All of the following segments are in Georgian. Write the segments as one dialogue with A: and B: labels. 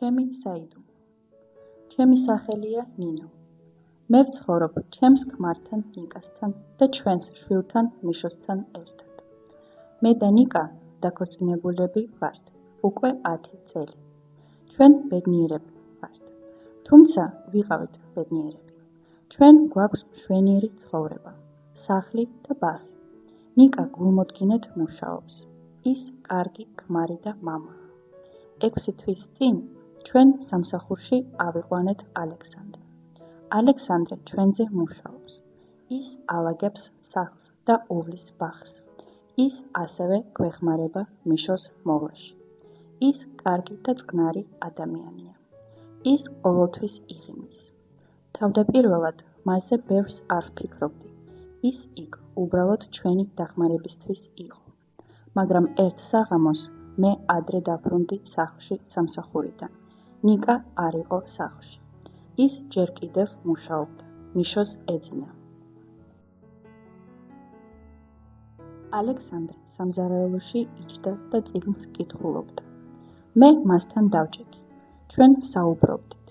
A: ჩემი საიდუმლო. ჩემი სახელია ნინო. მე ვცხოვრობ ჩემს ქმართან ნიკასთან და ჩვენს შვილთან მიშოსთან ერთად. მე და ნიკა დაქორწინებულები ვართ უკვე 10 წელი. ჩვენ ბედნიერები ვართ. თუმცა ვიყავით ბედნიერები. ჩვენ გვაქვს მშვენიერი ცხოვრება, სახლი და ბაღი. ნიკა გულმოდგინედ მუშაობს. ის კარგი ქმარი და მამაა. 6 თვის წინ ჩვენ სამსახურში ავიყვანეთ ალექსანდრე. ალექსანდრე ჩვენზე მუშაობს. ის ალაგებს სახლს და უვლის ბაღს. ის ასევე გვეხმარება მიშოს მოვლაში. ის კარგი და წყნარი ადამიანია. ის ყოველთვის იღიმის. თავდაპირველად მასზე ბევრს არ ვფიქრობდი. ის იქ უბრალოდ ჩვენი დახმარებისთვის იყო. მაგრამ ერთ საღამოს მე ადრე დაბრუნდი სახლში სამსახურიდან. ნიკა არ იყო სახლში. ის ჯერ კიდევ მუშაობდა. მიშოს ეძინა. ალექსანდრე სამზარეულოში იჯდა და წიგნს კითხულობდა. მე მასთან დავჭექი. ჩვენ ვსაუბრობდით.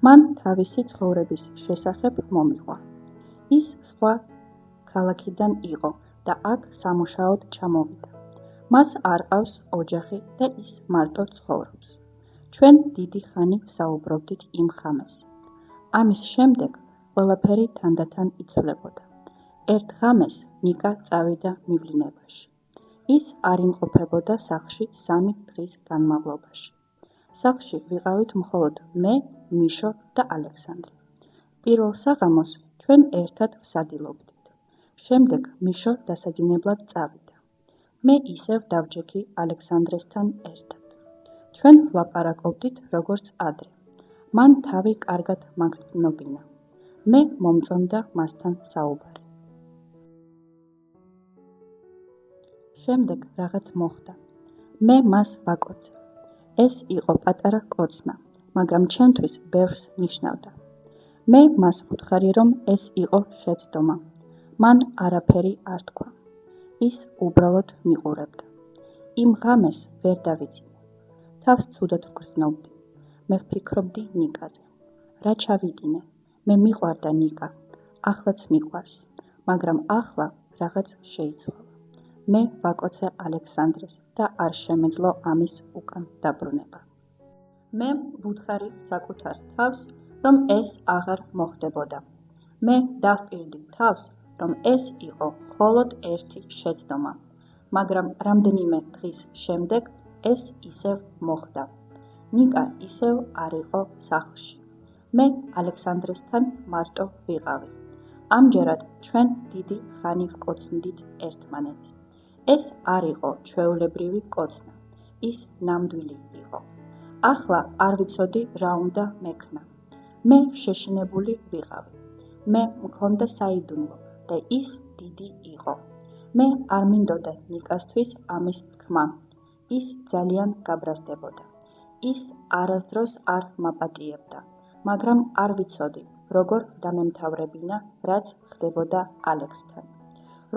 A: მან თავისი ცხოვრების შესახებ მომიყვა. ის სხვა ქალაქიდან იყო და აქ სამუშაოდ ჩამოვიდა. მას არ ყავს ოჯახი და ის მარტო ცხოვრობს. ჩვენ დიდი ხანი ვსაუბრობდით იმ ხამეს. ამის შემდეგ ყველაფერი თანდათან იცვლებოდა. ერთ ღამეს ნიკა წავიდა მივლინებაში. ის არ იმყოფებოდა სახლში 3 დღის განმავლობაში. სახლში ვიყავით მხოლოდ მე, მიშო და ალექსანდრე. პირველ საღამოს ჩვენ ერთად ვსადილობდით. შემდეგ მიშო დასაძინებლად წავიდა. მე ისევ დავჭექი ალექსანდრესთან ერთად. ჩვენ ვლაპარაკობდით როგორც ადრე. მან თავი კარგად მაგრძნობინა. მე მომწონდა მასთან საუბარი. შემდეგ რაღაც მოხდა. მე მას ვაკოცე. ეს იყო პატარა კოცნა, მაგრამ ჩემთვის ბევრს ნიშნავდა. მე მას ვუთხარი, რომ ეს იყო შეცდომა. მან არაფერი არ თქვა. ის უბრალოდ მიყურებდა. იმ ღამეს ვერ დავიძინე. თავს ცუდად ვგრძნობდი. მე ვფიქრობდი ნიკაზე. რა ჩავიდინე? მე მიყვარდა ნიკა. ახლაც მიყვარს, მაგრამ ახლა რაღაც შეიცვალა. მე ვაკოცე ალექსანდრეს და არ შემეძლო ამის უკან დაბრუნება. მე ვუთხარი საკუთარ თავს, რომ ეს აღარ მოხდებოდა. მე დავპირდი თავს, რომ ეს იყო მხოლოდ ერთი შეცდომა, მაგრამ რამდენიმე დღის შემდეგ ეს ისევ მოხდა. ნიკა ისევ არ იყო სახლში. მე ალექსანდრესთან მარტო ვიყავი. ამჯერად ჩვენ დიდი ხანი ვკოცნდით ერთმანეთს. ეს არ იყო ჩვეულებრივი კოცნა. ის ნამდვილი იყო. ახლა არ ვიცოდი რა უნდა მექნა. მე შეშინებული ვიყავი. მე მქონდა საიდუმლო და ის დიდი იყო. მე არ მინდოდა ნიკასთვის ამის თქმა. ის ძალიან გაბრაზდებოდა. ის არასდროს არ მაპატიებდა, მაგრამ არ ვიცოდი, როგორ დამემთავრებინა, რაც ხდებოდა ალექსთან.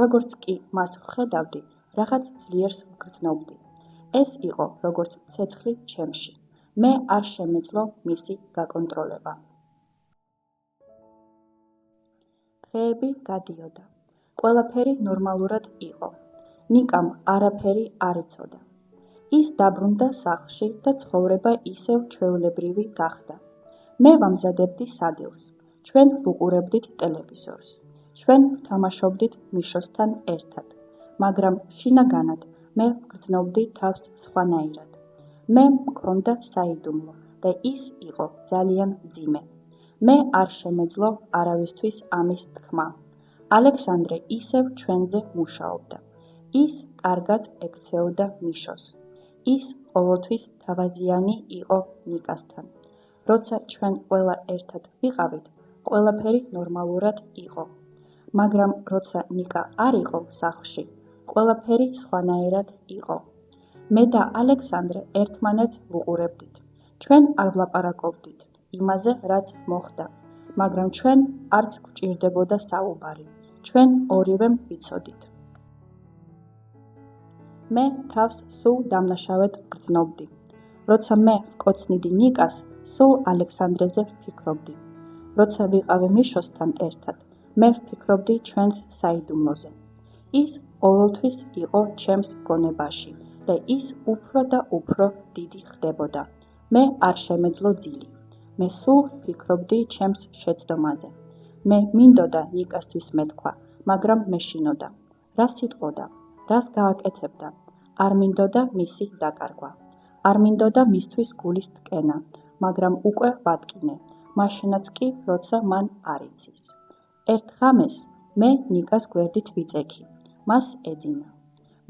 A: როგორც კი მას ვხედავდი, რაღაც ძლიერს ვგრძნობდი. ეს იყო როგორც ცეცხლი ჩემში. მე არ შემეძლო მისი გაკონტროლება. დღეები გადიოდა. ყველაფერი ნორმალურად იყო. ნიკამ არაფერი არ იცოდა. ის დაბრუნდა სახლში და ცხოვრება ისევ ჩვეულებრივი გახდა. მე ვამზადებდი სადილს. ჩვენ ვუყურებდით ტელევიზორს. ჩვენ ვთამაშობდით მიშოსთან ერთად. მაგრამ შინაგანად მე ვგრძნობდი თავს სხვანაირად. მე მქონდა საიდუმლო და ის იყო ძალიან მძიმე. მე არ შემეძლო არავისთვის ამის თქმა. ალექსანდრე ისევ ჩვენზე მუშაობდა. ის კარგად ექცეოდა მიშოს. ის ყოველთვის თავაზიანი იყო ნიკასთან. როცა ჩვენ ყველა ერთად ვიყავით, ყველაფერი ნორმალურად იყო. მაგრამ როცა ნიკა არ იყო სახლში, ყველაფერი სხვანაირად იყო. მე და ალექსანდრე ერთმანეთს ვუყურებდით. ჩვენ არ ვლაპარაკობდით იმაზე, რაც მოხდა, მაგრამ ჩვენ არც გვჭირდებოდა საუბარი. ჩვენ ორივემ ვიცოდით. მე თავს სულ დამნაშავედ ვგრძნობდი. როცა მე ვკოცნიდი ნიკას, სულ ალექსანდრეზე ვფიქრობდი. როცა ვიყავი მიშოსთან ერთად, მე ვფიქრობდი ჩვენს საიდუმლოზე. ის ყოველთვის იყო ჩემს გონებაში და ის უფრო და უფრო დიდი ხდებოდა. მე არ შემეძლო ძილი. მე სულ ვფიქრობდი ჩემს შეცდომაზე. მე მინდოდა ნიკასთვის მეთქვა, მაგრამ მეშინოდა. რა სიტყოდა, რას გააკეთებდა, არ მინდოდა მისი დაკარგვა. არ მინდოდა მისთვის გულის ტკენა, მაგრამ უკვე ვატკინე, მაშინაც კი, როცა მან არ იცის. ერთ ღამეს მე ნიკას გვერდით ვიწექი, მას ეძინა.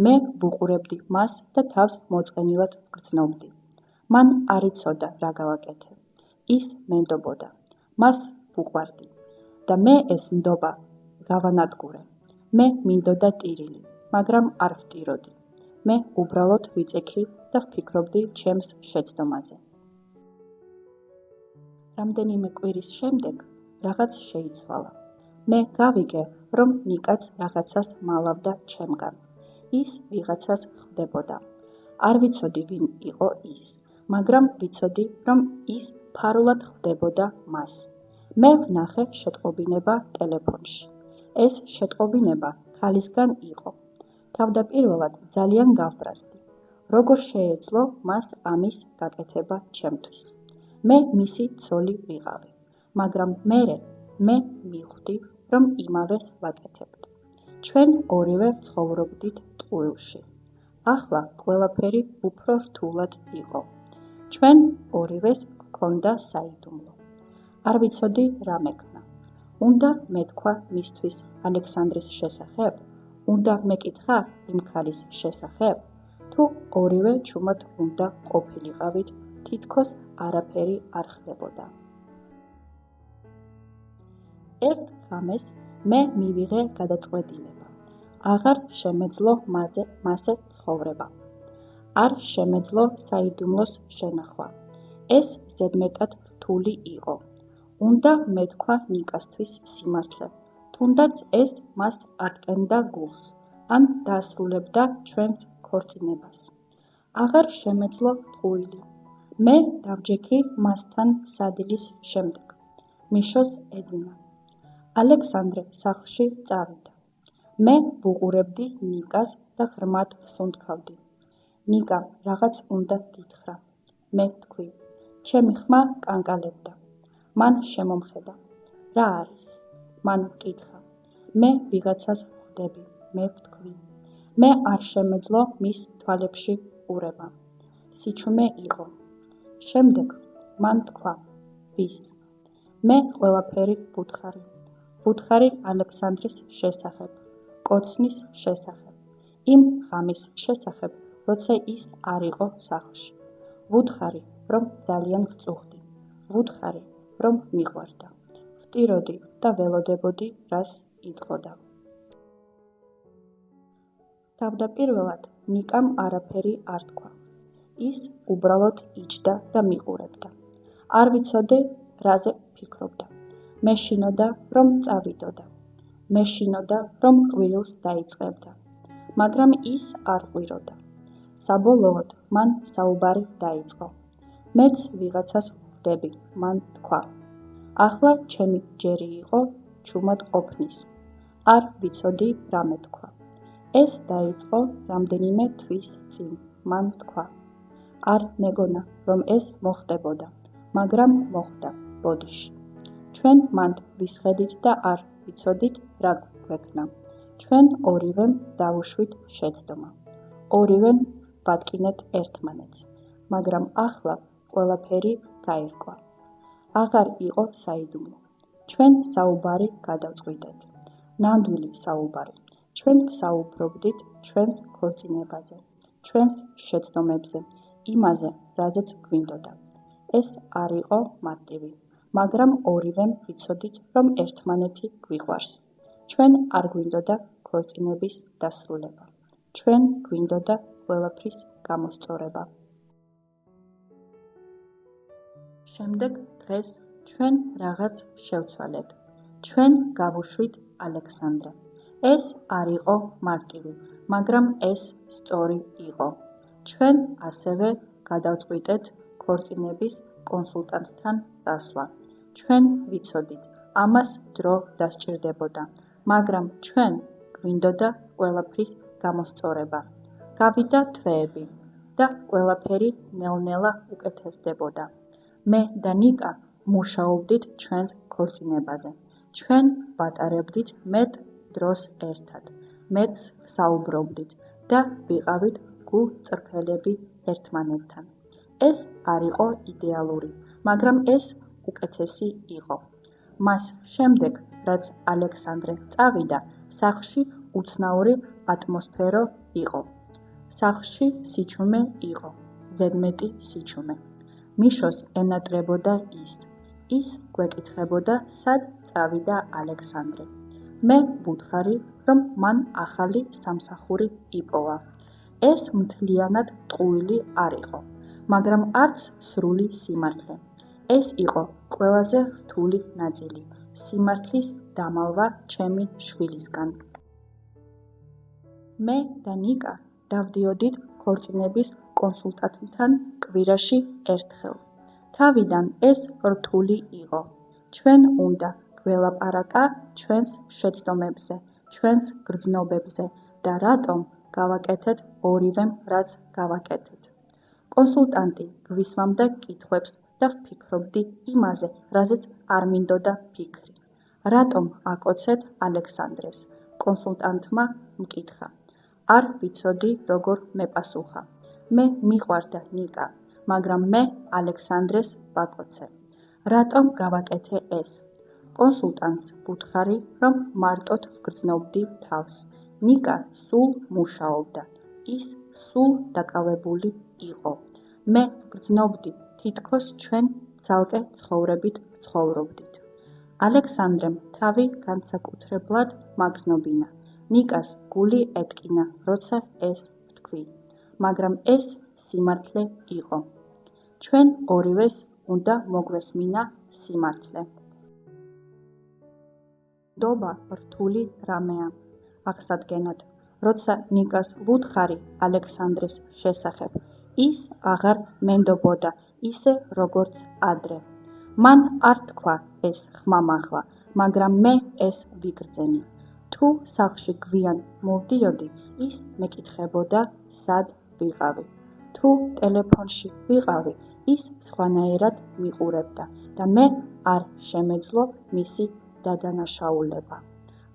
A: მე ვუყურებდი მას და თავს მოწყენილად ვგრძნობდი. მან არ იცოდა რა გავაკეთე. ის მენდობოდა. მას ვუყვარდი და მე ეს ნდობა გავანადგურე. მე მინდოდა ტირილი, მაგრამ არ ვტიროდი. მე უბრალოდ ვიწექი და ვფიქრობდი ჩემს შეცდომაზე. რამდენიმე კვირის შემდეგ რაღაც შეიცვალა. მე გავიგე, რომ ნიკაც რაღაცას მალავდა ჩემგან. ის ვიღაცას ხვდებოდა. არ ვიცოდი ვინ იყო ის, მაგრამ ვიცოდი, რომ ის ფარულად ხვდებოდა მას. მე ვნახე შეტყობინება ტელეფონში. ეს შეტყობინება ქალისგან იყო. თავდაპირველად ძალიან გავბრაზდი. როგორ შეეძლო მას ამის გაკეთება ჩემთვის. მე მისი ცოლი ვიყავი, მაგრამ მერე მე მივხვდი, რომ იმავეს ვაკეთებდი. ჩვენ ორივე ცხოვრობდით ტყუილში. ახლა ყველაფერი უფრო რთულად იყო. ჩვენ ორივეს გვქონდა საიდუმლო. არ ვიცოდი რა მექნა. უნდა მეთქვა მისთვის ალექსანდრის შესახებ? უნდა მეკითხა იმ ქალის შესახებ? თუ ორივე ჩუმად უნდა ყოფილიყავით, თითქოს არაფერი არ ხდებოდა. ერთ ღამეს მე მივიღე გადაწყვეტილება. აღარ შემეძლო მასე ცხოვრება. არ შემეძლო საიდუმლოს შენახვა. ეს ზედმეტად რთული იყო. უნდა მეთქვა ნიკასთვის სიმართლე, თუნდაც ეს მას ატკენდა გულს, ან დაასრულებდა ჩვენს ქორწინებას. აღარ შემეძლო ტყუილი. მე დავჯექი მასთან სადილის შემდეგ. მიშოს ეძინა. ალექსანდრე სახლში წავიდა. მე ვუყურებდი ნიკას და ღრმად ვსუნთქავდი. ნიკა რაღაც უნდა გითხრა. მე ვთქვი, ჩემი ხმა კანკალებდა. მან შემომხედა. რა არის? მან მკითხა. მე ვიღაცას ვხვდები, მე ვთქვი. მე არ შემეძლო მის თვალებში ყურება. სიჩუმე იყო. შემდეგ მან თქვა, ვის? მე ყველაფერი ვუთხარი. ვუთხარი ალექსანდრის შესახებ, კოცნის შესახებ, იმ ღამის შესახებ, როცა ის არ იყო სახლში. ვუთხარი, რომ ძალიან ვწუხდი. ვუთხარი, რომ მიყვარდა. ვტიროდი და ველოდებოდი, რას იტყოდა. თავდაპირველად ნიკამ არაფერი არ თქვა. ის უბრალოდ იჯდა და მიყურებდა. არ ვიცოდი, რაზე ფიქრობდა. მეშინოდა, რომ წავიდოდა. მეშინოდა, რომ ყვირილს დაიწყებდა. მაგრამ ის არ ყვიროდა. საბოლოოდ მან საუბარი დაიწყო. მეც ვიღაცას ვხვდები, მან თქვა. ახლა ჩემი ჯერი იყო ჩუმად ყოფნის. არ ვიცოდი რა მეთქვა. ეს დაიწყო რამდენიმე თვის წინ, მან თქვა. არ მეგონა, რომ ეს მოხდებოდა, მაგრამ მოხდა ბოდიში. ჩვენ მანდ ვისხედით და არ ვიცოდით რა გვექნა. ჩვენ ორივემ დავუშვით შეცდომა. ორივემ ვატკინეთ ერთმანეთს, მაგრამ ახლა ყველაფერი გაირკვა. აღარ იყო საიდუმლო. ჩვენ საუბარი გადავწყვიტეთ. ნამდვილი საუბარი. ჩვენ ვსაუბრობდით ჩვენს ქორწინებაზე, ჩვენს შეცდომებზე, იმაზე, რაზეც გვინდოდა. ეს არ იყო მარტივი, მაგრამ ორივემ ვიცოდით, რომ ერთმანეთი გვიყვარს. ჩვენ არ გვინდოდა ქორწინების დასრულება. ჩვენ გვინდოდა ყველაფრის გამოსწორება. შემდეგ დღეს ჩვენ რაღაც შევცვალეთ. ჩვენ გავუშვით ალექსანდრე. ეს არ იყო მარტივი, მაგრამ ეს სწორი იყო. ჩვენ ასევე გადავწყვიტეთ ქორწინების კონსულტანტთან წასვლა. ჩვენ ვიცოდით, ამას დრო დასჭირდებოდა, მაგრამ ჩვენ გვინდოდა ყველაფრის გამოსწორება. გავიდა თვეები და ყველაფერი ნელ-ნელა უკეთესდებოდა. მე და ნიკა მუშაობდით ჩვენს ქორწინებაზე. ჩვენ ვატარებდით მეტ დროს ერთად, მეტს საუბრობდით და ვიყავით გულწრფელები ერთმანეთთან. ეს არ იყო იდეალური, მაგრამ ეს უკეთესი იყო. მას შემდეგ, რაც ალექსანდრე წავიდა, სახლში უცნაური ატმოსფერო იყო. სახლში სიჩუმე იყო, ზედმეტი სიჩუმე. მიშოს ენატრებოდა ის გვეკითხებოდა, სად წავიდა ალექსანდრე. მე ვუთხარი, რომ მან ახალი სამსახური იპოვა. ეს მთლიანად ტყუილი არ იყო, მაგრამ არც სრული სიმართლე. ეს იყო ყველაზე რთული ნაწილი, სიმართლის დამალვა ჩემი შვილისგან. მე და ნიკა დავდიოდით ქორწინების კონსულტანტთან კვირაში ერთხელ. თავიდან ეს რთული იყო. ჩვენ უნდა გველაპარაკა ჩვენს შეცდომებზე, ჩვენს გრძნობებზე და რატომ გავაკეთეთ ორივემ რაც გავაკეთეთ. კონსულტანტი გვისვამდა კითხვებს და ვფიქრობდი იმაზე, რაზეც არ მინდოდა ფიქრი. რატომ აკოცეთ ალექსანდრეს? კონსულტანტმა მკითხა. არ ვიცოდი როგორ მეპასუხა. მე მიყვარდა ნიკა, მაგრამ მე ალექსანდრეს ვაკოცე. რატომ გავაკეთე ეს? კონსულტანტს ვუთხარი, რომ მარტოდ ვგრძნობდი თავს. ნიკა სულ მუშაობდა, ის სულ დაკავებული იყო. მე ვგრძნობდი, თითქოს ჩვენ ცალკე ცხოვრებით ვცხოვრობდით. ალექსანდრემ თავი განსაკუთრებლად მაგზნობინა. ნიკას გული ეტკინა, როცა ეს ვთქვი, მაგრამ ეს სიმართლე იყო. ჩვენ ორივეს უნდა მოგვესმინა სიმართლე. ნდობა რთული რამეა. აღსადგენად, როცა ნიკას ვუთხარი ალექსანდრეს შესახებ, ის აღარ მენდობოდა ისე როგორც ადრე. მან არ თქვა ეს ხმამაღლა, მაგრამ მე ეს ვიგრძენი. თუ სახლში გვიან მოვდიოდი, ის მეკითხებოდა, სად ვიყავი. თუ ტელეფონში ვიყავი, ის სხვანაირად მიყურებდა და მე არ შემეძლო მისი დადანაშაულება.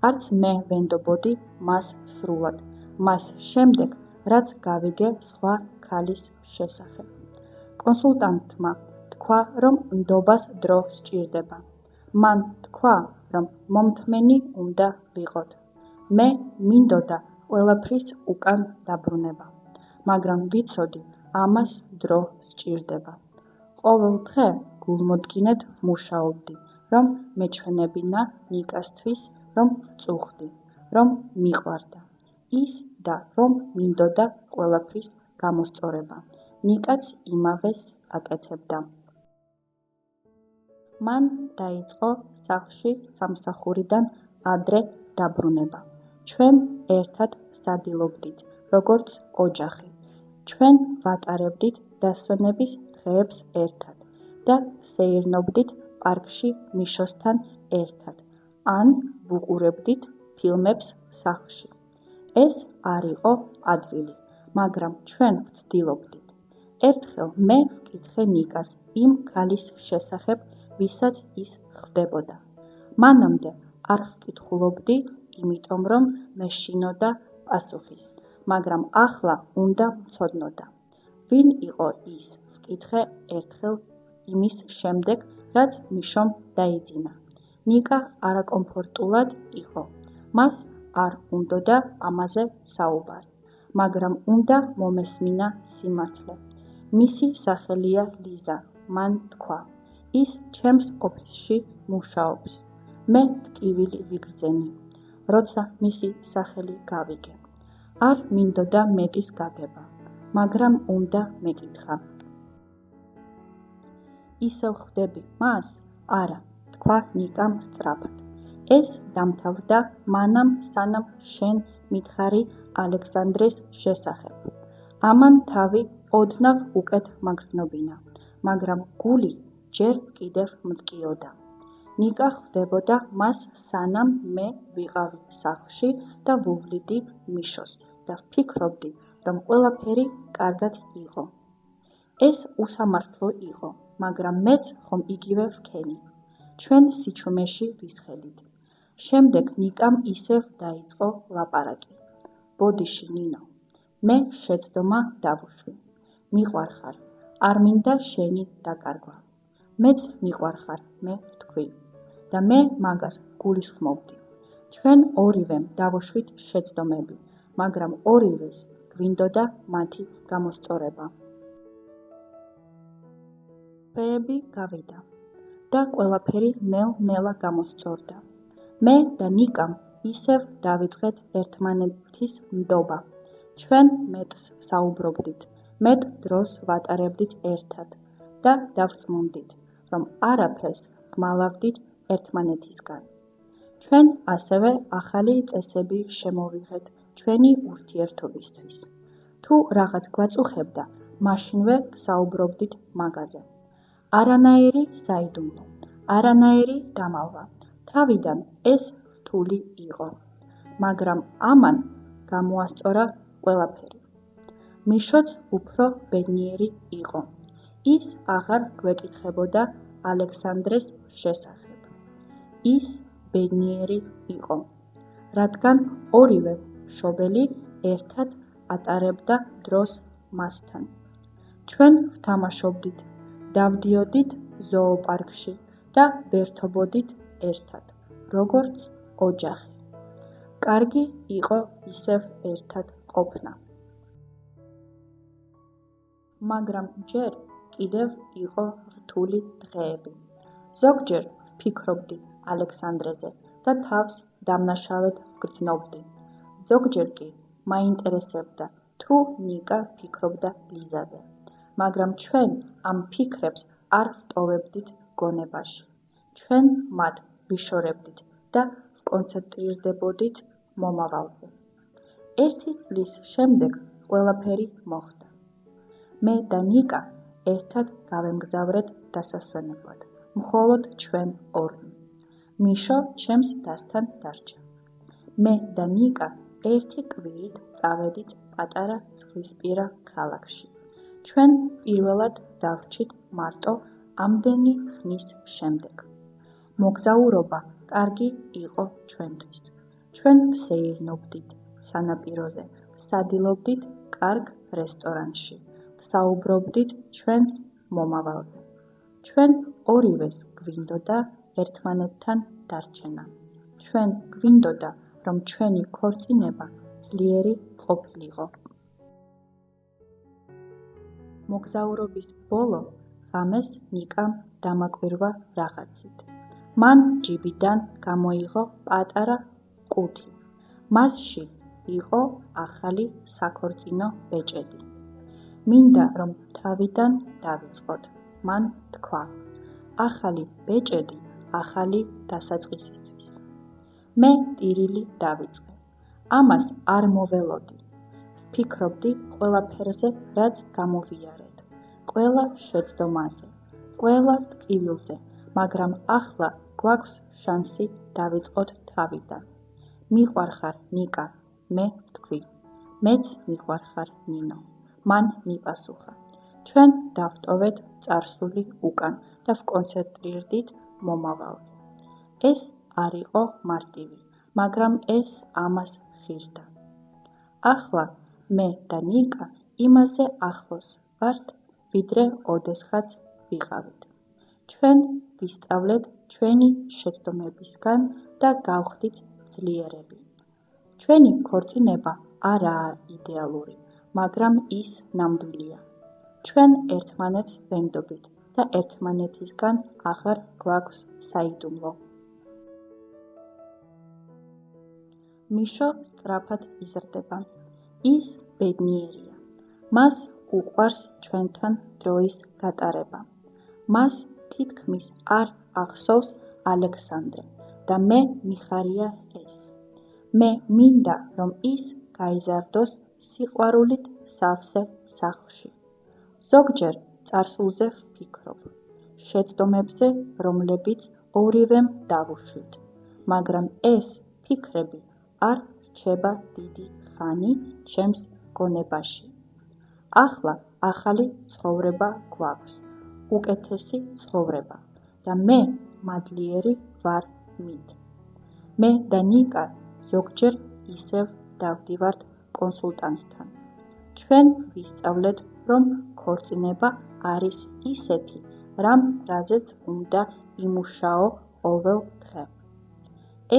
A: არც მე ვენდობოდი მას სრულად, მას შემდეგ, რაც გავიგე სხვა ქალის შესახებ. კონსულტანტმა თქვა, რომ ნდობას დრო სჭირდება. მან თქვა, რომ მომთმენი უნდა ვიყოთ. მე მინდოდა ყველაფრის უკან დაბრუნება, მაგრამ ვიცოდი, ამას დრო სჭირდება. ყოველ დღე გულმოდგინედ ვმუშაობდი, რომ მეჩვენებინა ნიკასთვის, რომ ვწუხდი, რომ მიყვარდა ის და რომ მინდოდა ყველაფრის გამოსწორება. ნიკაც იმავეს აკეთებდა. მან დაიწყო სახლში სამსახურიდან ადრე დაბრუნება. ჩვენ ერთად ვსადილობდით, როგორც ოჯახი. ჩვენ ვატარებდით დასვენების დღეებს ერთად და ვსეირნობდით პარკში მიშოსთან ერთად, ან ვუყურებდით ფილმებს სახლში. ეს არ იყო ადვილი, მაგრამ ჩვენ ვცდილობდით. ერთხელ მე ვკითხე ნიკას იმ ქალის შესახებ, ვისაც ის ხვდებოდა. მანამდე არ ვკითხულობდი, იმიტომ რომ მეშინოდა პასუხის, მაგრამ ახლა უნდა ვცოდნოდა. ვინ იყო ის? ვკითხე ერთხელ იმის შემდეგ, რაც მიშომ დაიძინა. ნიკა არაკომფორტულად იყო. მას არ უნდოდა ამაზე საუბარი, მაგრამ უნდა მომესმინა სიმართლე. მისი სახელია ლიზა, მან თქვა. ის ჩემს ოფისში მუშაობს. მე ტკივილი ვიგრძენი, როცა მისი სახელი გავიგე. არ მინდოდა მეტის გაგება, მაგრამ უნდა მეკითხა. ისევ ხვდები მას? არა, თქვა ნიკამ სწრაფად. ეს დამთავრდა მანამ, სანამ შენ მითხარი ალექსანდრეს შესახებ. ამან თავი ოდნავ უკეთ მაგრძნობინა, მაგრამ გული ჯერ კიდევ მტკიოდა. ნიკა ხვდებოდა მას სანამ მე ვიყავი სახლში და ვუვლიდი მიშოს და ვფიქრობდი, რომ ყველაფერი კარგად იყო. ეს უსამართლო იყო, მაგრამ მეც ხომ იგივე ვქენი. ჩვენ სიჩუმეში ვისხელით. შემდეგ ნიკამ ისევ დაიწყო ლაპარაკი. ბოდიში, ნინო, მე შეცდომა დავუშვი. მიყვარხარ, არ მინდა შენი დაკარგვა. მეც მიყვარხარ, მე ვთქვი. და მე მაგას გულისხმობდი. ჩვენ ორივემ დავუშვით შეცდომები, მაგრამ ორივეს გვინდოდა მათი გამოსწორება. დღეები გავიდა და ყველაფერი ნელ-ნელა გამოსწორდა. მე და ნიკამ ისევ დავიწყეთ ერთმანეთის ნდობა. ჩვენ მეტს საუბრობდით, მეტ დროს ვატარებდით ერთად და დავრწმუნდით, რომ არაფერს გმალავდით ერთმანეთისგან. ჩვენ ასევე ახალი წესები შემოვიღეთ ჩვენი ურთიერთობისთვის. თუ რაღაც გვაწუხებდა, მაშინვე ვსაუბრობდით მაგაზე. არანაირი საიდუმლო, არანაირი დამალვა. თავიდან ეს რთული იყო, მაგრამ ამან გამოასწორა ყველაფერი. მიშოც უფრო ბედნიერი იყო. ის აღარ გვეკითხებოდა ალექსანდრეს შესახებ. ის ბედნიერი იყო, რადგან ორივე მშობელი ერთად ატარებდა დროს მასთან. ჩვენ ვთამაშობდით, დავდიოდით ზოოპარკში და ვერთობოდით ერთად, როგორც ოჯახი. კარგი იყო ისევ ერთად ყოფნა. მაგრამ ჯერ კიდევ იყო რთული დღეები. ზოგჯერ ვფიქრობდი ალექსანდრეზე და თავს დამნაშავედ ვგრძნობდი. ზოგჯერ კი მაინტერესებდა, თუ ნიკა ფიქრობდა ლიზაზე. მაგრამ ჩვენ ამ ფიქრებს არ ვტოვებდით გონებაში. ჩვენ მათ ვიშორებდით და ვკონცენტრირდებოდით მომავალზე. 1 წლის შემდეგ ყველაფერი მოხდა. მე და ნიკა ერთად გავემგზავრეთ დასასვენებლად, მხოლოდ ჩვენ ორი. მიშო ჩემს დასთან დარჩა. მე და ნიკა ერთი კვირით წავედით პატარა ზღვისპირა ქალაქში. ჩვენ პირველად დავრჩით მარტო ამდენი ხნის შემდეგ. მოგზაურობა კარგი იყო ჩვენთვის. ჩვენ ვსეირნობდით სანაპიროზე, ვსადილობდით კარგ რესტორანში, ვსაუბრობდით ჩვენს მომავალზე. ჩვენ ორივეს გვინდოდა ერთმანეთთან დარჩენა. ჩვენ გვინდოდა, რომ ჩვენი ქორწინება ძლიერი ყოფილიყო. მოგზაურობის ბოლო ღამეს ნიკამ დამაკვირვა რაღაცით. მან ჯიბიდან გამოიღო პატარა ყუთი. მასში იყო ახალი საქორწინო ბეჭედი. მინდა რომ თავიდან დავიწყოთ, მან თქვა. ახალი ბეჭედი ახალი დასაწყისისთვის. მე ტირილი დავიწყე. ამას არ მოველოდი. ვფიქრობდი ყველაფერზე, რაც გამოვიარეთ, ყველა შეცდომაზე, ყველა ტკივილზე, მაგრამ ახლა გვაქვს შანსი დავიწყოთ თავიდან. მიყვარხარ ნიკა, მე ვთქვი. მეც მიყვარხარ ნინო. მან მიპასუხა. ჩვენ დავტოვეთ წარსული უკან და ვკონცენტრირდით მომავალზე. ეს არ იყო მარტივი, მაგრამ ეს ამას ხირდა. ახლა მე და ნიკა იმაზე ახლოს ვართ, ვიდრე ოდესღაც ვიყავით. ჩვენ ვისწავლეთ ჩვენი შეცდომებისგან და გავხდით ძლიერები. ჩვენი ქორწინება არაა იდეალური, მაგრამ ის ნამდვილია. ჩვენ ერთმანეთს ვენდობით და ერთმანეთისგან აღარ გვაქვს საიდუმლო. მიშო სწრაფად იზრდება. ის ბედნიერია. მას უყვარს ჩვენთან დროის გატარება. მას თითქმის არ ახსოვს ალექსანდრე და მე მიხარია ეს. მე მინდა, რომ ის გაიზარდოს სიყვარულით სავსე სახლში. ზოგჯერ წარსულზე ვფიქრობ, შეცდომებზე, რომლებიც ორივემ დავუშვით, მაგრამ ეს ფიქრები არ რჩება დიდი ხანი ჩემს გონებაში. ახლა ახალი ცხოვრება გვაქვს, უკეთესი ცხოვრება და მე მადლიერი ვარ მით. მე და ნიკა ზოგჯერ ისევ დავდივართ კონსულტანტთან. ჩვენ ვისწავლეთ, რომ ქორწინება არის ისეთი რამ, რაზეც უნდა იმუშაო ყოველ დღე.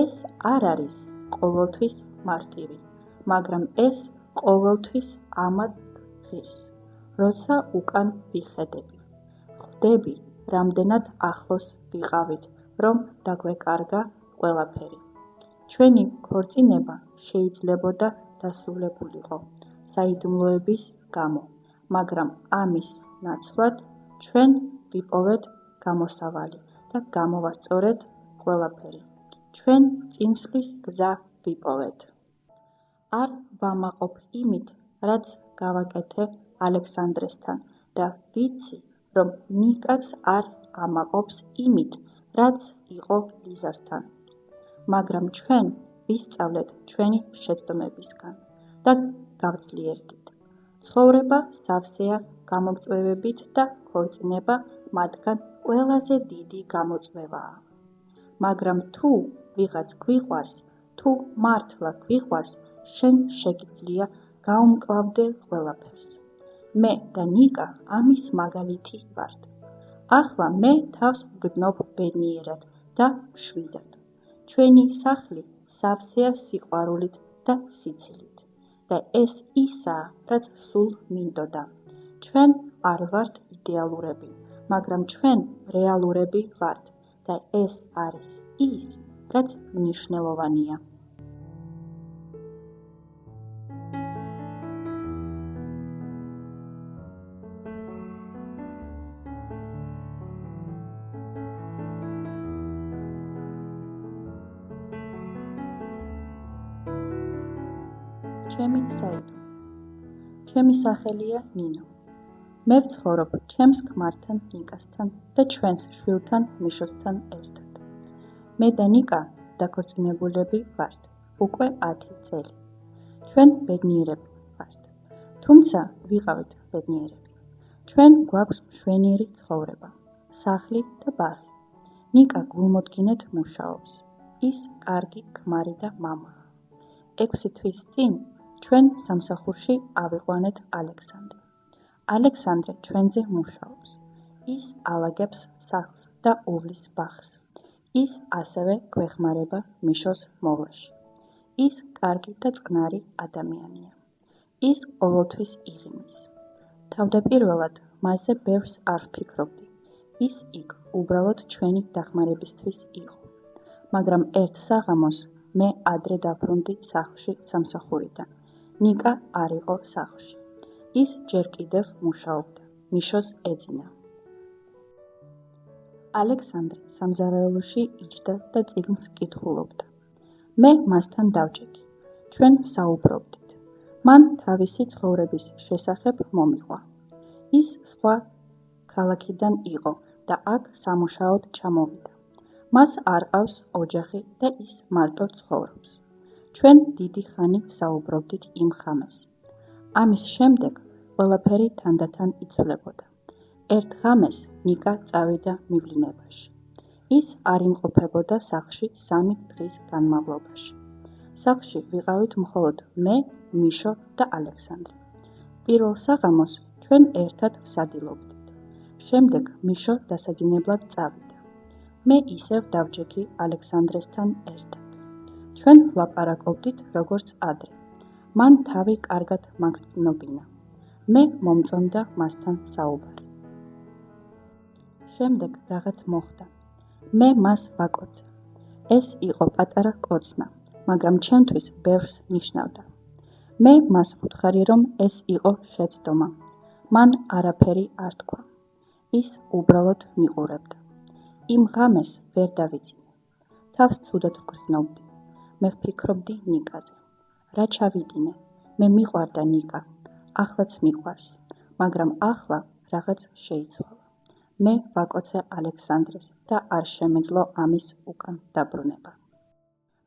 A: ეს არ არის ყოველთვის მარტივი, მაგრამ ეს ყოველთვის ამად ღირს, როცა უკან ვიხედები. ხვდები, რამდენად ახლოს ვიყავით, რომ დაგვეკარგა ყველაფერი. ჩვენი ქორწინება შეიძლებოდა დასრულებულიყო საიდუმლოების გამო, მაგრამ ამის ნაცვლად ჩვენ ვიპოვეთ გამოსავალი და გამოვასწორეთ ყველაფერი. ჩვენ წინსვლის გზა ვიპოვეთ. არ ვამაყობ იმით, რაც გავაკეთე ალექსანდრესთან და ვიცი, რომ ნიკაც არ ამაყობს იმით, რაც იყო ლიზასთან. მაგრამ ჩვენ ვისწავლეთ ჩვენი შეცდომებისგან და გავძლიერდით. ცხოვრება სავსეა გამოწვევებით და ქორწინება მათგან ყველაზე დიდი გამოწვევაა. მაგრამ თუ ვიღაც გვიყვარს, თუ მართლა გვიყვარს, შენ შეგიძლია გაუმკლავდე ყველაფერს. მე და ნიკა ამის მაგალითი ვართ. ახლა მე თავს ვგრძნობ ბედნიერად და მშვიდად. ჩვენი სახლი სავსეა სიყვარულით და სიცილით და ეს ისაა, რაც სულ მინდოდა. ჩვენ არ ვართ იდეალურები, მაგრამ ჩვენ რეალურები ვართ და ეს არის ის, რაც მნიშვნელოვანია. ჩემი საიდუმლო. ჩემი სახელია ნინო. მე ვცხოვრობ ჩემს ქმართან ნიკასთან და ჩვენს შვილთან მიშოსთან ერთად. მე და ნიკა დაქორწინებულები ვართ უკვე 10 წელი. ჩვენ ბედნიერები ვართ. თუმცა ვიყავით ბედნიერები. ჩვენ გვაქვს მშვენიერი ცხოვრება, სახლი და ბაღი. ნიკა გულმოდგინედ მუშაობს. ის კარგი ქმარი და მამაა. 6 თვის წინ ჩვენ სამსახურში ავიყვანეთ ალექსანდრე. ალექსანდრე ჩვენზე მუშაობს. ის ალაგებს სახლს და უვლის ბაღს. ის ასევე გვეხმარება მიშოს მოვლაში. ის კარგი და წყნარი ადამიანია. ის ყოველთვის იღიმის. თავდაპირველად მასზე ბევრს არ ვფიქრობდი. ის იქ უბრალოდ ჩვენი დახმარებისთვის იყო. მაგრამ ერთ საღამოს მე ადრე დაბრუნდი სახლში სამსახურიდან. ნიკა არ იყო სახლში. ის ჯერ კიდევ მუშაობდა. მიშოს ეძინა. ალექსანდრე სამზარეულოში იჯდა და წიგნს კითხულობდა. მე მასთან დავჭექი. ჩვენ ვსაუბრობდით. მან თავისი ცხოვრების შესახებ მომიყვა. ის სხვა ქალაქიდან იყო და აქ სამუშაოდ ჩამოვიდა. მას არ ყავს ოჯახი და ის მარტო ცხოვრობს. ჩვენ დიდი ხანი ვსაუბრობდით იმ ხამეს. ამის შემდეგ ყველაფერი თანდათან იცვლებოდა. ერთ ღამეს ნიკა წავიდა მივლინებაში. ის არ იმყოფებოდა სახლში 3 დღის განმავლობაში. სახლში ვიყავით მხოლოდ მე, მიშო და ალექსანდრე. პირველ საღამოს ჩვენ ერთად ვსადილობდით. შემდეგ მიშო დასაძინებლად წავიდა. მე ისევ დავჭექი ალექსანდრესთან ერთად. ჩვენ ვლაპარაკობდით როგორც ადრე. მან თავი კარგად მაგრძნობინა. მე მომწონდა მასთან საუბარი. შემდეგ რაღაც მოხდა. მე მას ვაკოცე. ეს იყო პატარა კოცნა, მაგრამ ჩემთვის ბევრს ნიშნავდა. მე მას ვუთხარი, რომ ეს იყო შეცდომა. მან არაფერი არ თქვა. ის უბრალოდ მიყურებდა. იმ ღამეს ვერ დავიძინე. თავს ცუდად ვგრძნობდი. მე ვფიქრობდი ნიკაზე. რა ჩავიდინე? მე მიყვარდა ნიკა. ახლაც მიყვარს. მაგრამ ახლა რაღაც შეიცვალა. მე ვაკოცე ალექსანდრეს და არ შემეძლო ამის უკან დაბრუნება.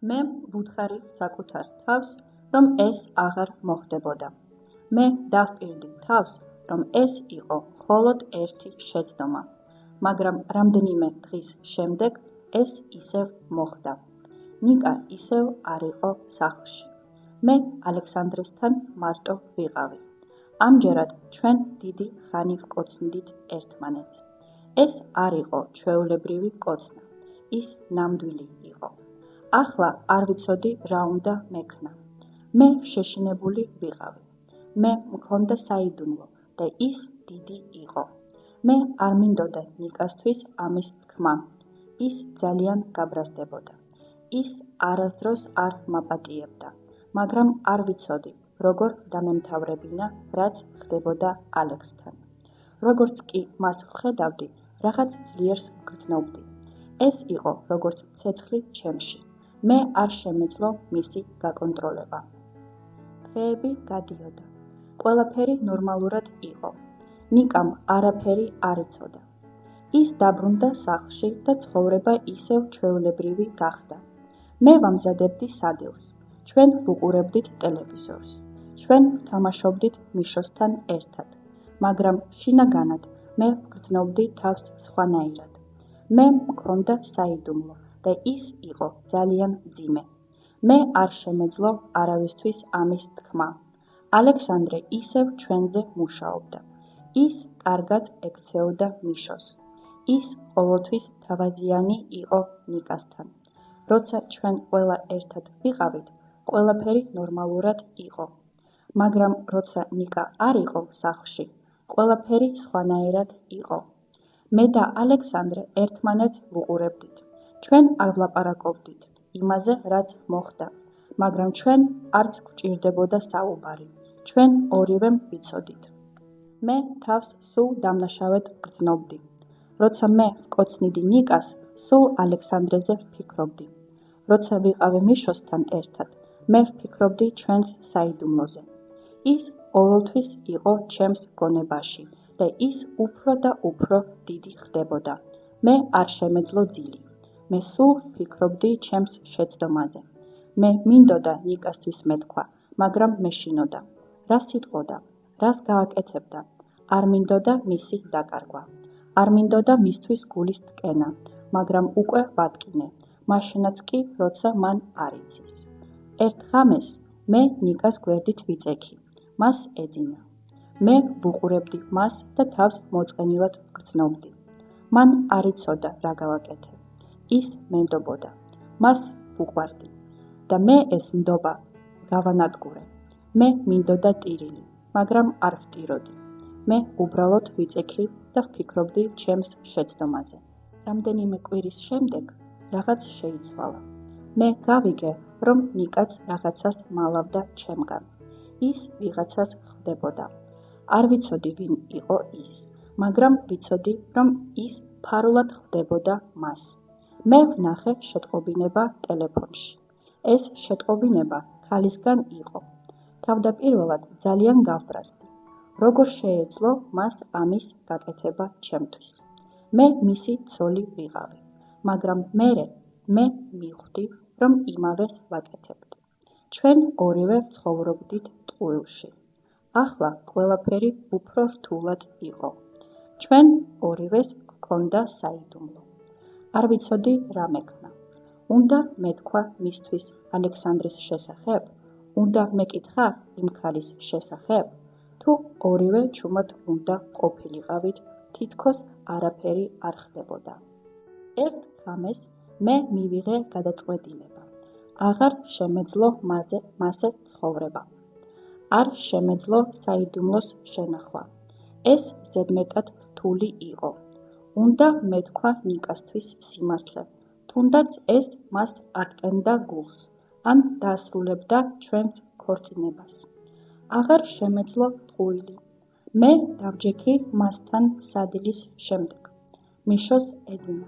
A: მე ვუთხარი საკუთარ თავს, რომ ეს აღარ მოხდებოდა. მე დავპირდი თავს, რომ ეს იყო მხოლოდ ერთი შეცდომა, მაგრამ რამდენიმე დღის შემდეგ ეს ისევ მოხდა. ნიკა ისევ არ იყო სახლში. მე ალექსანდრესთან მარტო ვიყავი. ამჯერად ჩვენ დიდი ხანი ვკოცნდით ერთმანეთს. ეს არ იყო ჩვეულებრივი კოცნა, ის ნამდვილი იყო. ახლა არ ვიცოდი რა უნდა მექნა. მე შეშინებული ვიყავი. მე მქონდა საიდუმლო და ის დიდი იყო. მე არ მინდოდა ნიკასთვის ამის თქმა. ის ძალიან გაბრაზდებოდა. ის არასდროს არ მაპატიებდა, მაგრამ არ ვიცოდი, როგორ დამემთავრებინა, რაც ხდებოდა ალექსთან. როგორც კი მას ვხედავდი, რაღაც ძლიერს ვგრძნობდი. ეს იყო როგორც ცეცხლი ჩემში. მე არ შემეძლო მისი გაკონტროლება. დღეები გადიოდა. ყველაფერი ნორმალურად იყო. ნიკამ არაფერი არ იცოდა. ის დაბრუნდა სახლში და ცხოვრება ისევ ჩვეულებრივი გახდა. მე ვამზადებდი სადილს. ჩვენ ვუყურებდით ტელევიზორს. ჩვენ ვთამაშობდით მიშოსთან ერთად. მაგრამ შინაგანად მე ვგრძნობდი თავს სხვანაირად. მე მქონდა საიდუმლო და ის იყო ძალიან მძიმე. მე არ შემეძლო არავისთვის ამის თქმა. ალექსანდრე ისევ ჩვენზე მუშაობდა. ის კარგად ექცეოდა მიშოს. ის ყოველთვის თავაზიანი იყო ნიკასთან. როცა ჩვენ ყველა ერთად ვიყავით, ყველაფერი ნორმალურად იყო. მაგრამ როცა ნიკა არ იყო სახლში, ყველაფერი სხვანაირად იყო. მე და ალექსანდრე ერთმანეთს ვუყურებდით. ჩვენ არ ვლაპარაკობდით იმაზე, რაც მოხდა, მაგრამ ჩვენ არც გვჭირდებოდა საუბარი. ჩვენ ორივემ ვიცოდით. მე თავს სულ დამნაშავედ ვგრძნობდი. როცა მე ვკოცნიდი ნიკას, სულ ალექსანდრეზე ვფიქრობდი. როცა ვიყავი მიშოსთან ერთად, მე ვფიქრობდი ჩვენს საიდუმლოზე. ის ყოველთვის იყო ჩემს გონებაში და ის უფრო და უფრო დიდი ხდებოდა. მე არ შემეძლო ძილი. მე სულ ვფიქრობდი ჩემს შეცდომაზე. მე მინდოდა ნიკასთვის მეთქვა, მაგრამ მეშინოდა. რა სიტყოდა, რას გააკეთებდა, არ მინდოდა მისი დაკარგვა. არ მინდოდა მისთვის გულის ტკენა, მაგრამ უკვე ვატკინე, მაშინაც კი, როცა მან არ იცის. ერთ ღამეს მე ნიკას გვერდით ვიწექი, მას ეძინა. მე ვუყურებდი მას და თავს მოწყენილად ვგრძნობდი. მან არ იცოდა რა გავაკეთე. ის მენდობოდა. მას ვუყვარდი და მე ეს ნდობა გავანადგურე. მე მინდოდა ტირილი, მაგრამ არ ვტიროდი. მე უბრალოდ ვიწექი და ვფიქრობდი ჩემს შეცდომაზე. რამდენიმე კვირის შემდეგ რაღაც შეიცვალა. მე გავიგე, რომ ნიკაც რაღაცას მალავდა ჩემგან. ის ვიღაცას ხვდებოდა. არ ვიცოდი ვინ იყო ის, მაგრამ ვიცოდი, რომ ის ფარულად ხვდებოდა მას. მე ვნახე შეტყობინება ტელეფონში. ეს შეტყობინება ქალისგან იყო. თავდაპირველად ძალიან გავბრაზდი. როგორ შეეძლო მას ამის გაკეთება ჩემთვის. მე მისი ცოლი ვიყავი, მაგრამ მერე მე მივხვდი, რომ იმავეს ვაკეთებდი. ჩვენ ორივე ვცხოვრობდით ტყუილში. ახლა ყველაფერი უფრო რთულად იყო. ჩვენ ორივეს გვქონდა საიდუმლო. არ ვიცოდი რა მექნა. უნდა მეთქვა მისთვის ალექსანდრის შესახებ? უნდა მეკითხა იმ ქალის შესახებ? თუ ორივე ჩუმად უნდა ყოფილიყავით, თითქოს არაფერი არ ხდებოდა. ერთ ღამეს მე მივიღე გადაწყვეტილება. აღარ შემეძლო მასე ცხოვრება. არ შემეძლო საიდუმლოს შენახვა. ეს ზედმეტად რთული იყო. უნდა მეთქვა ნიკასთვის სიმართლე, თუნდაც ეს მას ატკენდა გულს, ან დაასრულებდა ჩვენს ქორწინებას. აღარ შემეძლო ტყუილი. მე დავჯექი მასთან სადილის შემდეგ. მიშოს ეძინა.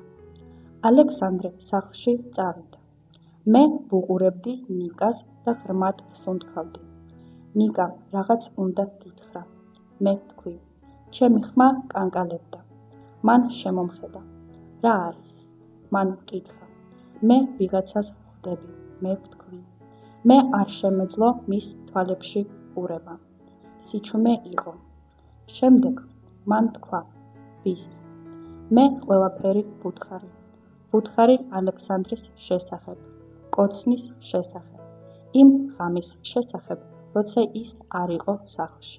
A: ალექსანდრე სახლში წავიდა. მე ვუყურებდი ნიკას და ღრმად ვსუნთქავდი. ნიკამ რაღაც უნდა გითხრა. მე ვთქვი, ჩემი ხმა კანკალებდა. მან შემომხედა. რა არის? მან მკითხა. მე ვიღაცას ხვდები, მე ვთქვი. მე არ შემეძლო მის თვალებში ყურება. სიჩუმე იყო. შემდეგ მან თქვა. ვის? მე ყველაფერი ვუთხარი. ვუთხარი ალექსანდრის შესახებ, კოცნის შესახებ, იმ ღამის შესახებ, როცა ის არ იყო სახლში.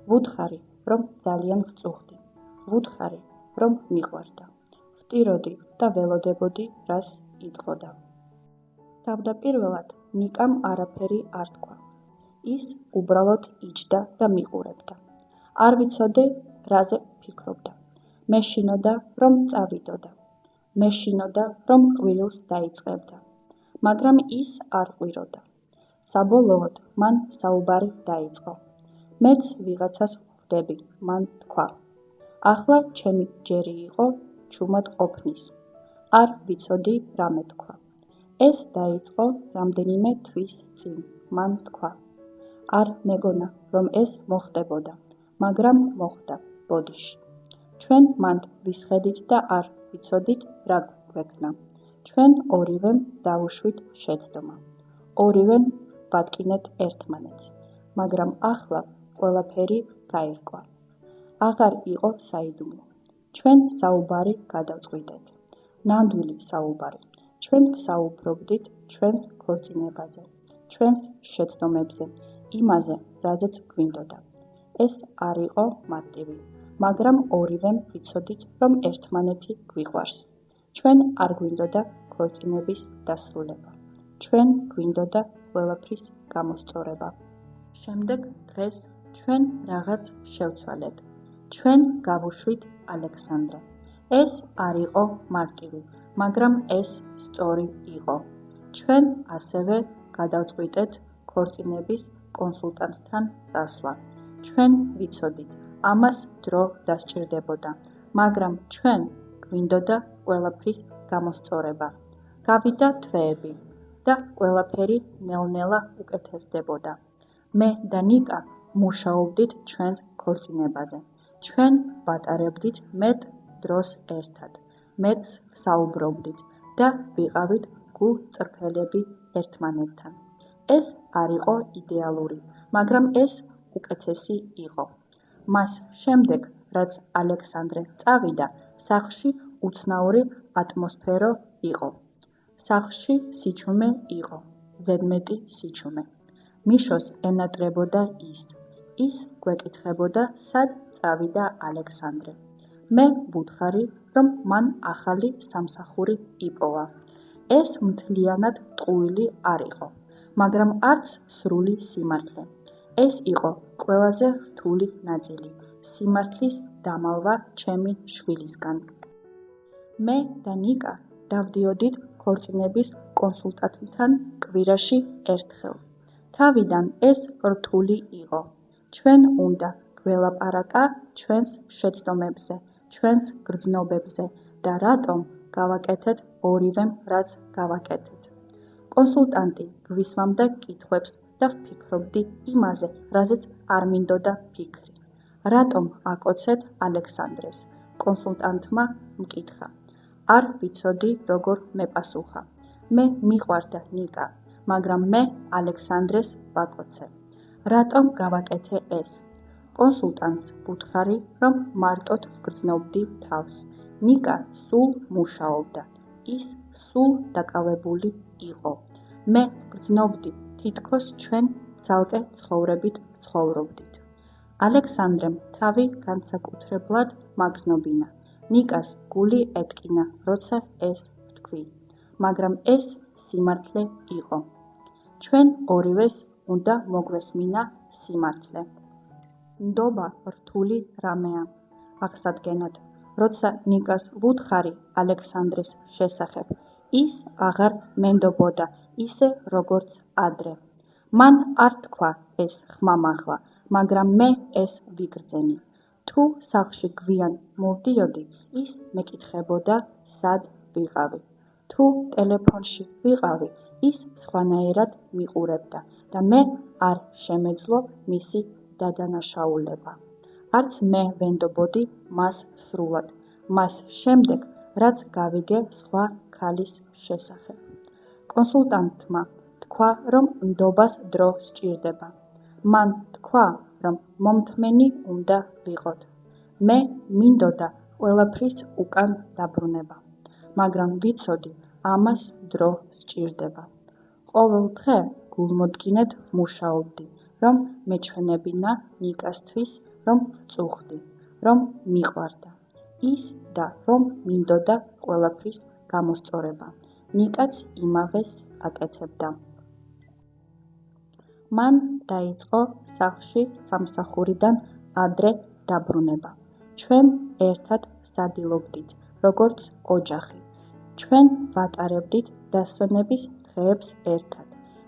A: ვუთხარი, რომ ძალიან ვწუხდი. ვუთხარი, რომ მიყვარდა. ვტიროდი და ველოდებოდი, რას იტყოდა. თავდაპირველად ნიკამ არაფერი არ თქვა. ის უბრალოდ იჯდა და მიყურებდა. არ ვიცოდე, რაზე ფიქრობდა. მეშინოდა, რომ წავიდოდა. მეშინოდა, რომ ყვირილს დაიწყებდა. მაგრამ ის არ ყვიროდა. საბოლოოდ მან საუბარი დაიწყო. მეც ვიღაცას ხვდები, მან თქვა. ახლა ჩემი ჯერი იყო ჩუმად ყოფნის. არ ვიცოდი რა მეთქვა. ეს დაიწყო რამდენიმე თვის წინ, მან თქვა. არ მეგონა, რომ ეს მოხდებოდა, მაგრამ მოხდა, ბოდიში. ჩვენ მანდ ვისხედით და არ ვიცოდით რა გვექნა. ჩვენ ორივემ დავუშვით შეცდომა. ორივემ ვატკინეთ ერთმანეთს, მაგრამ ახლა ყველაფერი გაირკვა. აღარ იყო საიდუმლო. ჩვენ საუბარი გადავწყვიტეთ. ნამდვილი საუბარი. ჩვენ ვსაუბრობდით ჩვენს ქორწინებაზე, ჩვენს შეცდომებზე, იმაზე, რაზეც გვინდოდა. ეს არ იყო მარტივი, მაგრამ ორივემ ვიცოდით, რომ ერთმანეთი გვიყვარს. ჩვენ არ გვინდოდა ქორწინების დასრულება. ჩვენ გვინდოდა ყველაფრის გამოსწორება. შემდეგ დღეს ჩვენ რაღაც შევცვალეთ. ჩვენ გავუშვით ალექსანდრე. ეს არ იყო მარტივი, მაგრამ ეს სწორი იყო. ჩვენ ასევე გადავწყვიტეთ ქორწინების კონსულტანტთან წასვლა. ჩვენ ვიცოდით, ამას დრო დასჭირდებოდა, მაგრამ ჩვენ გვინდოდა ყველაფრის გამოსწორება. გავიდა თვეები და ყველაფერი ნელ-ნელა უკეთესდებოდა. მე და ნიკა მუშაობდით ჩვენს ქორწინებაზე. ჩვენ ვატარებდით მეტ დროს ერთად, მეტს ვსაუბრობდით და ვიყავით გულ-წრფელები ერთმანეთთან. ეს არ იყო იდეალური, მაგრამ ეს უკეთესი იყო. მას შემდეგ, რაც ალექსანდრე წავიდა, სახლში უცნაური ატმოსფერო იყო. სახლში სიჩუმე იყო, ზედმეტი სიჩუმე. მიშოს ენატრებოდა ის გვეკითხებოდა, სად წავიდა ალექსანდრე. მე ვუთხარი, რომ მან ახალი სამსახური იპოვა. ეს მთლიანად ტყუილი არ იყო, მაგრამ არც სრული სიმართლე. ეს იყო ყველაზე რთული ნაწილი, სიმართლის დამალვა ჩემი შვილისგან. მე და ნიკა დავდიოდით ქორწინების კონსულტანტთან კვირაში ერთხელ. თავიდან ეს რთული იყო. ჩვენ უნდა გველაპარაკა ჩვენს შეცდომებზე, ჩვენს გრძნობებზე და რატომ გავაკეთეთ ორივემ რაც გავაკეთეთ. კონსულტანტი გვისმამდა კითხვებს და ვფიქრობდი იმაზე, რაზეც არ მინდოდა ფიქრი. რატომ აკოცეთ ალექსანდრეს? კონსულტანტმა მკითხა. არ ვიცოდი როგორ მეპასუხა. მე მიყვარდა ნიკა, მაგრამ მე ალექსანდრეს ვაკოცე. რატომ გავაკეთე ეს? კონსულტანტს ვუთხარი, რომ მარტოდ ვგრძნობდი თავს. ნიკა სულ მუშაობდა. ის სულ დაკავებული იყო. მე ვგრძნობდი, თითქოს ჩვენ ცალკე ცხოვრებით ვცხოვრობდით. ალექსანდრემ თავი განსაკუთრებლად მაგრძნობინა. ნიკას გული ეტკინა, როცა ეს ვთქვი, მაგრამ ეს სიმართლე იყო. ჩვენ ორივეს უნდა მოგვესმინა სიმართლე. ნდობა რთული რამეა. აღსადგენად, როცა ნიკას ვუთხარი ალექსანდრეს შესახებ, ის აღარ მენდობოდა ისე როგორც ადრე. მან არ თქვა ეს ხმამაღლა, მაგრამ მე ეს ვიგრძენი. თუ სახლში გვიან მოვდიოდი, ის მეკითხებოდა, სად ვიყავი. თუ ტელეფონში ვიყავი, ის სხვანაირად მიყურებდა და მე არ შემეძლო მისი დადანაშაულება. არც მე ვენდობოდი მას სრულად, მას შემდეგ, რაც გავიგე სხვა ქალის შესახებ. კონსულტანტმა თქვა, რომ ნდობას დრო სჭირდება. მან თქვა, რომ მომთმენი უნდა ვიყოთ. მე მინდოდა ყველაფრის უკან დაბრუნება, მაგრამ ვიცოდი, ამას დრო სჭირდება. ყოველ დღე გულმოდგინედ ვმუშაობდი, რომ მეჩვენებინა ნიკასთვის, რომ ვწუხდი, რომ მიყვარდა ის და რომ მინდოდა ყველაფრის გამოსწორება. ნიკაც იმავეს აკეთებდა. მან დაიწყო სახლში სამსახურიდან ადრე დაბრუნება. ჩვენ ერთად ვსადილობდით, როგორც ოჯახი. ჩვენ ვატარებდით დასვენების დღეებს ერთად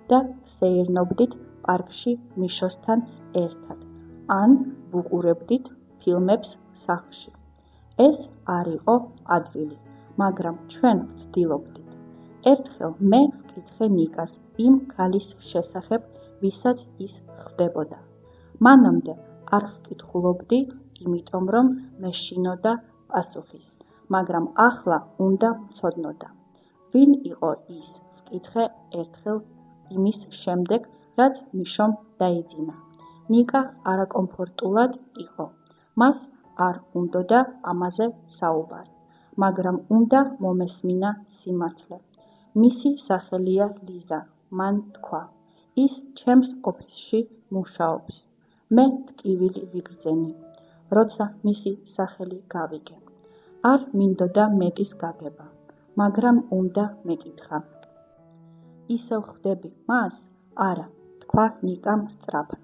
A: და ვსეირნობდით პარკში მიშოსთან ერთად, ან ვუყურებდით ფილმებს სახლში. ეს არ იყო ადვილი, მაგრამ ჩვენ ვცდილობდით. ერთხელ მე ვკითხე ნიკას იმ ქალის შესახებ, ვისაც ის ხვდებოდა. მანამდე არ ვკითხულობდი, იმიტომ რომ მეშინოდა პასუხის, მაგრამ ახლა უნდა ვცოდნოდა. ვინ იყო ის, ვკითხე ერთხელ იმის შემდეგ, რაც მიშომ დაიძინა. ნიკა არაკომფორტულად იყო. მას არ უნდოდა ამაზე საუბარი, მაგრამ უნდა მომესმინა სიმართლე. მისი სახელია ლიზა, მან თქვა. ის ჩემს ოფისში მუშაობს. მე ტკივილი ვიგრძენი, როცა მისი სახელი გავიგე. არ მინდოდა მეტის გაგება, მაგრამ უნდა მეკითხა. ისევ ხვდები მას? არა, თქვა ნიკამ სწრაფად.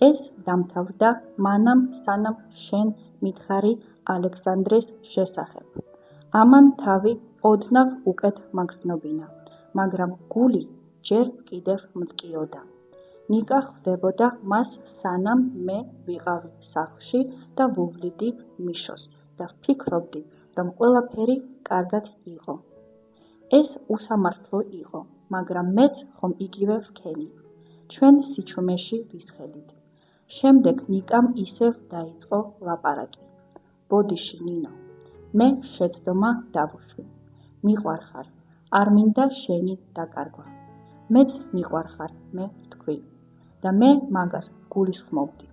A: ეს დამთავრდა მანამ, სანამ შენ მითხარი ალექსანდრეს შესახებ. ამან თავი ოდნავ უკეთ მაგრძნობინა, მაგრამ გული ჯერ კიდევ მტკიოდა. ნიკა ხვდებოდა მას, სანამ მე ვიყავი სახლში და ვუვლიდი მიშოს და ვფიქრობდი, რომ ყველაფერი კარგად იყო. ეს უსამართლო იყო, მაგრამ მეც ხომ იგივე ვქენი. ჩვენ სიჩუმეში ვისხედით. შემდეგ ნიკამ ისევ დაიწყო ლაპარაკი. ბოდიში, ნინო, მე შეცდომა დავუშვი. მიყვარხარ, არ მინდა შენი დაკარგვა. მეც მიყვარხარ, მე ვთქვი. და მე მაგას გულისხმობდი.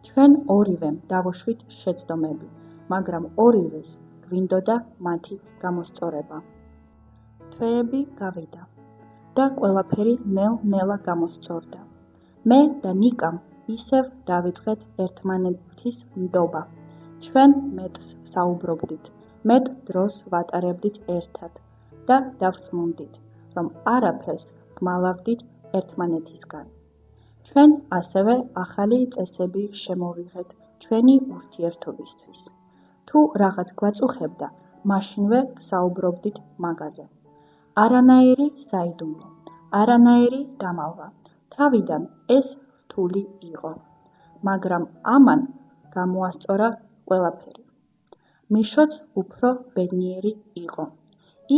A: ჩვენ ორივემ დავუშვით შეცდომები, მაგრამ ორივეს გვინდოდა მათი გამოსწორება. თვეები გავიდა და ყველაფერი ნელ-ნელა გამოსწორდა. მე და ნიკამ ისევ დავიწყეთ ერთმანეთის ნდობა. ჩვენ მეტს საუბრობდით, მეტ დროს ვატარებდით ერთად და დავწმუნდით, რომ არაფერს გმალავდით ერთმანეთისგან. ჩვენ ასევე ახალი წესები შემოვიღეთ ჩვენი ურთიერთობისთვის. თუ რაღაც გვაწუხებდა, მაშინვე ვსაუბრობდით მაგაზე. არანაირი საიდუმლო, არანაირი დამალვა. თავიდან ეს რთული იყო, მაგრამ ამან გამოასწორა ყველაფერი. მიშოც უფრო ბედნიერი იყო.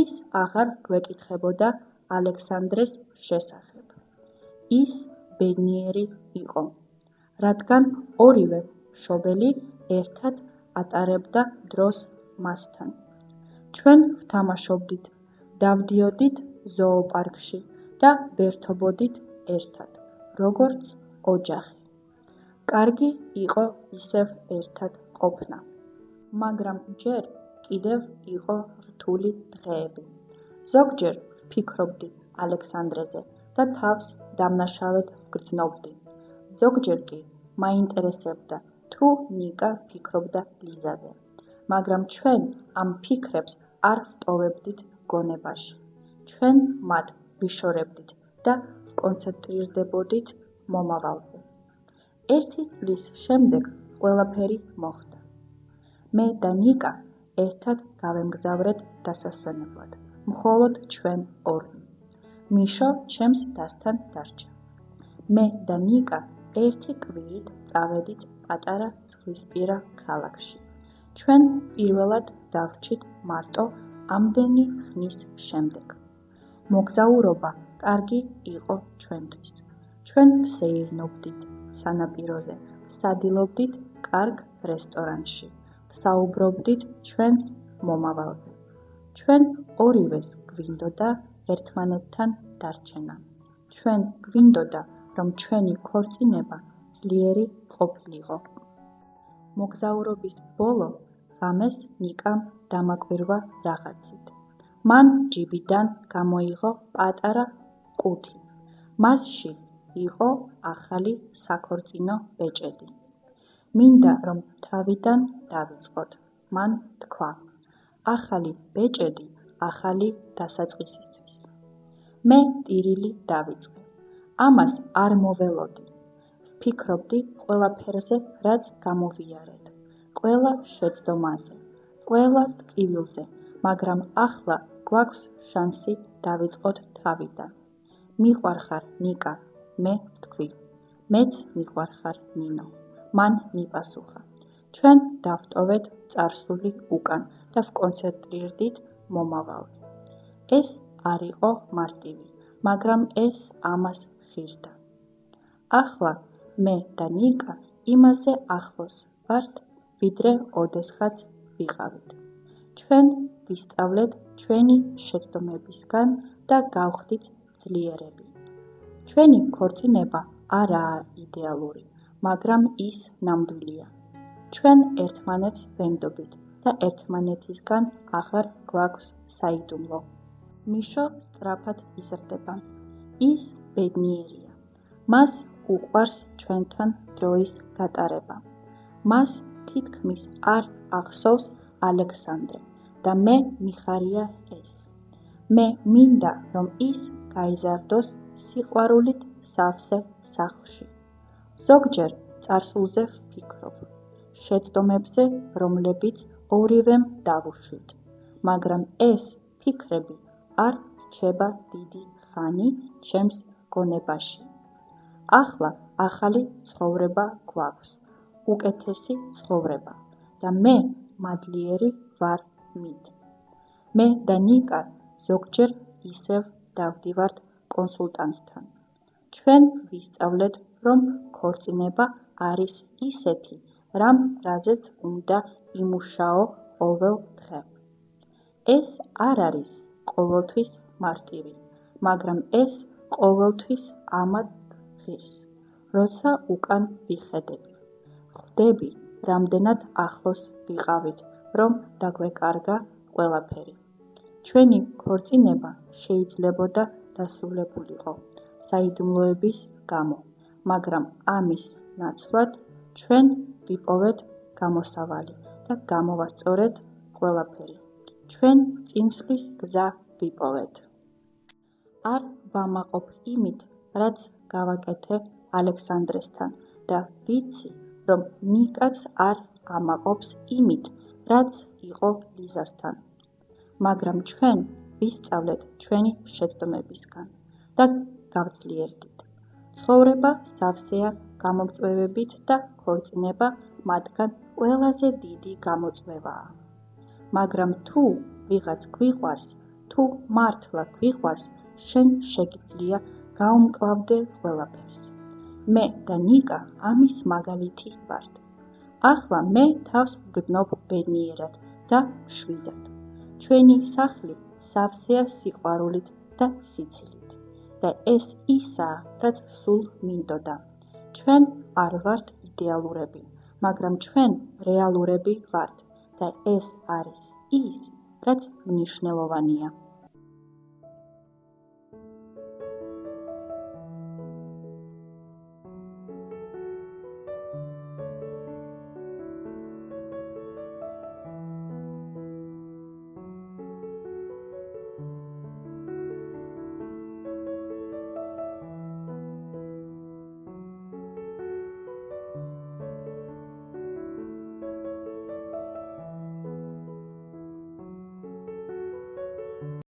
A: ის აღარ გვეკითხებოდა ალექსანდრეს შესახებ. ის ბედნიერი იყო, რადგან ორივე მშობელი ერთად ატარებდა დროს მასთან. ჩვენ ვთამაშობდით, დავდიოდით ზოოპარკში და ვერთობოდით ერთად, როგორც ოჯახი. კარგი იყო ისევ ერთად ყოფნა. მაგრამ ჯერ კიდევ იყო რთული დღეები. ზოგჯერ ვფიქრობდი ალექსანდრეზე და თავს დამნაშავედ ვგრძნობდი. ზოგჯერ კი მაინტერესებდა, თუ ნიკა ფიქრობდა ლიზაზე. მაგრამ ჩვენ ამ ფიქრებს არ ვტოვებდით გონებაში. ჩვენ მათ ვიშორებდით და ვკონცენტრირდებოდით მომავალზე. ერთი წლის შემდეგ ყველაფერი მოხდა. მე და ნიკა ერთად გავემგზავრეთ დასასვენებლად, მხოლოდ ჩვენ ორი. მიშო ჩემს დასთან დარჩა. მე და ნიკა ერთი კვირით წავედით პატარა ზღვისპირა ქალაქში. ჩვენ პირველად დავრჩით მარტო ამდენი ხნის შემდეგ. მოგზაურობა კარგი იყო ჩვენთვის. ჩვენ ვსეირნობდით სანაპიროზე, ვსადილობდით კარგ რესტორანში, ვსაუბრობდით ჩვენს მომავალზე. ჩვენ ორივეს გვინდოდა ერთმანეთთან დარჩენა. ჩვენ გვინდოდა, რომ ჩვენი ქორწინება ძლიერი ყოფილიყო. მოგზაურობის ბოლო ღამეს ნიკამ დამაკვირვა რაღაცით. მან ჯიბიდან გამოიღო პატარა კუთი. მასში იყო ახალი საქორწინო ბეჭედი. მინდა რომ თავიდან დავიწყოთ, მან თქვა. ახალი ბეჭედი ახალი დასაწყისისთვის. მე ტირილი დავიწყე. ამას არ მოველოდი. ვფიქრობდი ყველაფერზე, რაც გამოვიარეთ, ყველა შეცდომაზე, ყველა ტკივილზე, მაგრამ ახლა გვაქვს შანსი დავიწყოთ თავიდან. მიყვარხარ ნიკა, მე ვთქვი. მეც მიყვარხარ ნინო. მან მიპასუხა. ჩვენ დავტოვეთ წარსული უკან და ვკონცენტრირდით მომავალზე. ეს არ იყო მარტივი, მაგრამ ეს ამას ხირდა. ახლა მე და ნიკა იმაზე ახლოს ვართ, ვიდრე ოდესღაც ვიყავით. ჩვენ ვისწავლეთ ჩვენი შეცდომებისგან და გავხდით ძლიერები. ჩვენი ქორწინება არაა იდეალური, მაგრამ ის ნამდვილია. ჩვენ ერთმანეთს ვენდობით და ერთმანეთისგან აღარ გვაქვს საიდუმლო. მიშო სწრაფად იზრდება. ის ბედნიერია. მას უყვარს ჩვენთან დროის გატარება. მას თითქმის არ ახსოვს ალექსანდრე და მე მიხარია ეს. მე მინდა, რომ ის გაიზარდოს სიყვარულით სავსე სახლში. ზოგჯერ წარსულზე ვფიქრობ, შეცდომებზე, რომლებიც ორივემ დავუშვით, მაგრამ ეს ფიქრები არ რჩება დიდი ხანი ჩემს გონებაში. ახლა ახალი ცხოვრება გვაქვს, უკეთესი ცხოვრება და მე მადლიერი ვარ მით. მე და ნიკა ზოგჯერ ისევ დავდივართ კონსულტანტთან. ჩვენ ვისწავლეთ, რომ ქორწინება არის ისეთი რამ, რაზეც უნდა იმუშაო ყოველ დღე. ეს არ არის ყოველთვის მარტივი, მაგრამ ეს ყოველთვის ამად ღირს. როცა უკან ვიხედები, ხვდები, რამდენად ახლოს ვიყავით, რომ დაგვეკარგა ყველაფერი. ჩვენი ქორწინება შეიძლებოდა დასრულებულიყო საიდუმლოების გამო, მაგრამ ამის ნაცვლად ჩვენ ვიპოვეთ გამოსავალი და გამოვასწორეთ ყველაფერი. ჩვენ წინსვლის გზა ვიპოვეთ. არ ვამაყობ იმით, რაც გავაკეთე ალექსანდრესთან და ვიცი, რომ ნიკაც არ ამაყობს იმით, რაც იყო ლიზასთან. მაგრამ ჩვენ ვისწავლეთ ჩვენი შეცდომებისგან და გავძლიერდით. ცხოვრება სავსეა გამოწვევებით და ქორწინება მათგან ყველაზე დიდი გამოწვევაა. მაგრამ თუ ვიღაც გვიყვარს, თუ მართლა გვიყვარს, შენ შეგიძლია გაუმკლავდე ყველაფერს. მე და ნიკა ამის მაგალითი ვართ. ახლა მე თავს ვგრძნობ ბედნიერად და მშვიდად. ჩვენი სახლი სავსეა სიყვარულით და სიცილით და ეს ისაა, რაც სულ მინდოდა. ჩვენ არ ვართ იდეალურები, მაგრამ ჩვენ რეალურები ვართ და ეს არის ის, რაც მნიშვნელოვანია.